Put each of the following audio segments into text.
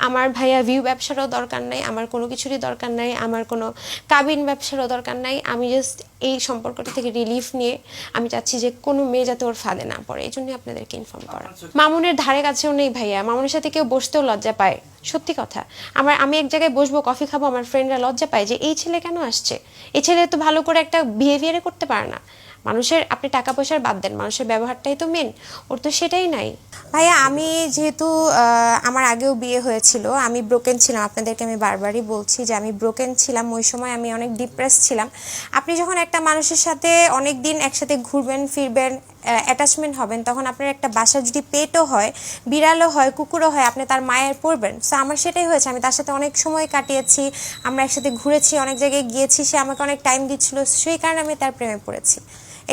আমার ভাইয়া ভিউ ব্যবসারও দরকার নাই, আমার কোনো কিছুরই দরকার নাই, আমার কোনো কাবিন ব্যবসারও দরকার নাই। আমি জাস্ট এই সম্পর্কটা থেকে রিলিফ নিয়ে আমি চাচ্ছি যে কোনো মেয়ে যাতে ওর ফাঁদে না পড়ে, এই জন্যই আপনাদেরকে ইনফর্ম করা। মামুনের ধারে কাছেও নেই ভাইয়া, মামুনের সাথে কেউ বসতেও লজ্জা পায়, সত্যি কথা। আমি এক জায়গায় বসবো, কফি খাবো, আমার ফ্রেন্ডরা লজ্জা পায় যে এই ছেলে কেন আসছে, এই ছেলে তো ভালো করে একটা বিহেভিয়ারে করতে পারে না। মানুষের, আপনি টাকা পয়সার বাদ দেন, মানুষের ব্যবহারটাই তো মেন, ওর তো সেটাই নাই। ভাইয়া আমি যেহেতু আমার আগেও বিয়ে হয়েছিল, আমি ব্রোকেন ছিলাম, আপনাদেরকে আমি বারবারই বলছি যে আমি ব্রোকেন ছিলাম, ওই সময় আমি অনেক ডিপ্রেস ছিলাম। আপনি যখন একটা মানুষের সাথে অনেক দিন একসাথে ঘুরবেন ফিরবেন, অ্যাটাচমেন্ট হবেন, তখন আপনার একটা বাসা যদি পেটও হয়, বিড়ালও হয়, কুকুরও হয়, আপনি তার মায়ের পড়বেন। সো আমার সেটাই হয়েছে, আমি তার সাথে অনেক সময় কাটিয়েছি, আমরা একসাথে ঘুরেছি, অনেক জায়গায় গিয়েছি, সে আমাকে অনেক টাইম দিচ্ছিল, সেই কারণে আমি তার প্রেমে পড়েছি।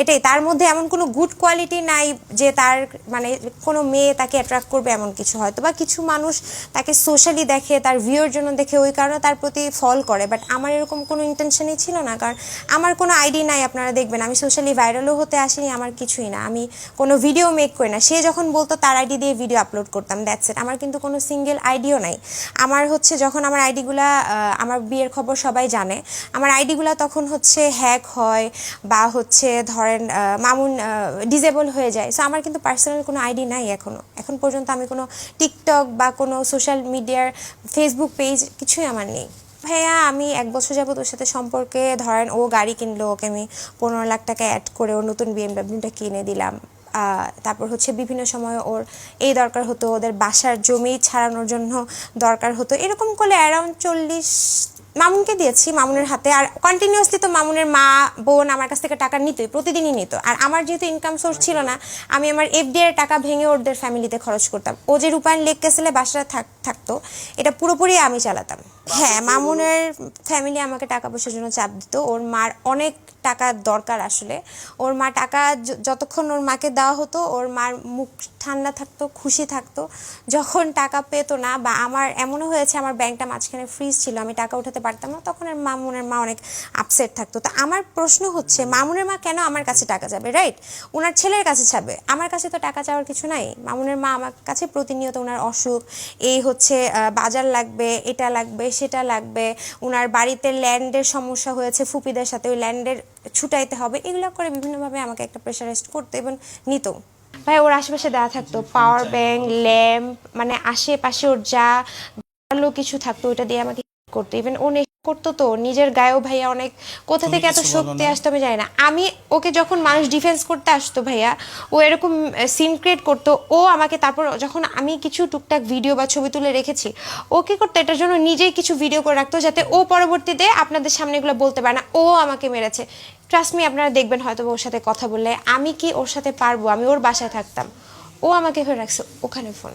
এটাই, তার মধ্যে এমন কোনো গুড কোয়ালিটি নাই যে তার মানে কোনো মেয়ে তাকে অ্যাট্রাক্ট করবে এমন কিছু। হয়তো বা কিছু মানুষ তাকে সোশ্যালি দেখে, তার ভিউর জন্য দেখে, ওই কারণে তার প্রতি ফল করে, বাট আমার এরকম কোনো ইন্টেনশনই ছিল না। কারণ আমার কোনো আইডি নাই, আপনারা দেখবেন আমি সোশ্যালি ভাইরালও হতে আসিনি, আমার কিছুই না, আমি কোনো ভিডিও মেক করি না। সে যখন বলতো তার আইডি দিয়ে ভিডিও আপলোড করতাম, দ্যাটস ইট। আমার কিন্তু কোনো সিঙ্গেল আইডিও নাই। আমার হচ্ছে যখন আমার আইডিগুলা, আমার বিয়ের খবর সবাই জানে, আমার আইডিগুলা তখন হচ্ছে হ্যাক হয় বা হচ্ছে ধরেন মামুন ডিজেবল হয়ে যায়। সো আমার কিন্তু পার্সোনাল কোনো আইডি নাই এখন পর্যন্ত। আমি কোনো টিকটক বা কোনো সোশ্যাল মিডিয়ার ফেসবুক পেজ কিছুই আমার নেই। ভাইয়া আমি 1 বছর যাবত ওর সাথে সম্পর্কে, ধরেন ও গাড়ি কিনলো, ওকে আমি 15 লাখ টাকা অ্যাড করে ওর নতুন বিএমডাব্লিউটা কিনে দিলাম। তারপর হচ্ছে বিভিন্ন সময় ওর এই দরকার হতো, ওদের বাসার জমি ছাড়ানোর জন্য দরকার হতো, এরকম করলে অ্যারাউন্ড 40 মামুনকে দিয়েছি, মামুনের হাতে। আর কন্টিনিউয়াসলি তো মামুনের মা বোন আমার কাছ থেকে টাকা নিতই, প্রতিদিনই নিত। আর আমার যেহেতু ইনকাম সোর্স ছিল না, আমি আমার এফডিআর টাকা ভেঙে ওদের ফ্যামিলিতে খরচ করতাম। ও যে রূপায়ণ লেক ক্যাসেলে বাসাটা থাকতো, এটা পুরোপুরি আমি চালাতাম। হ্যাঁ, মামুনের ফ্যামিলি আমাকে টাকা পয়সার জন্য চাপ দিত। ওর মার অনেক টাকার দরকার আসলে। ওর মা টাকা যতক্ষণ ওর মাকে দেওয়া হতো, ওর মার মুখ ঠান্ডা থাকতো, খুশি থাকতো। যখন টাকা পেতো না, বা আমার এমনও হয়েছে আমার ব্যাংকটা মাঝখানে ফ্রিজ ছিল, আমি টাকা উঠাতে পারতাম না, তখন মামুনের মা অনেক আপসেট থাকতো। তো আমার প্রশ্ন হচ্ছে, মামুনের মা কেন আমার কাছে টাকা যাবে, রাইট? ওনার ছেলের কাছে যাবে, আমার কাছে তো টাকা চাওয়ার কিছু নাই। মামুনের মা আমার কাছে প্রতিনিয়ত ওনার অসুখ, এই হচ্ছে বাজার লাগবে, এটা লাগবে, সেটা লাগবে, ওনার বাড়িতে ল্যান্ডের সমস্যা হয়েছে ফুপিদের সাথে, ওই ল্যান্ডের ছুটাইতে হবে, এগুলো করে বিভিন্নভাবে আমাকে একটা প্রেশারাইজড করতো এবং নিত। ভাই ওর আশেপাশে দেওয়া থাকতো পাওয়ার ব্যাংক, ল্যাম্প, মানে আশেপাশে ওর যা ভালো কিছু থাকতো ওইটা দিয়ে আমাকে করতো। ইভেন ও করতো তো নিজের গায়েও ভাইয়া অনেক, কোথা থেকে এত শক্তি আসতো আমি জানি না। আমি ওকে যখন মানুষ ডিফেন্স করতে আসতো ভাইয়া, ও এরকম সিন ক্রিয়েট করতো, ও আমাকে তারপর যখন আমি কিছু টুকটাক ভিডিও বা ছবি তুলে রেখেছি, ও কি করতো এটার জন্য নিজেই কিছু ভিডিও করে রাখতো, যাতে ও পরবর্তীতে আপনাদের সামনে এগুলো বলতে পারে না ও আমাকে মেরেছে। ট্রাস্ট মি, আপনারা দেখবেন হয়তো ওর সাথে কথা বললে। আমি কি ওর সাথে পারবো? আমি ওর বাসায় থাকতাম, ও আমাকে ধরে রাখছে ওখানে ফোন।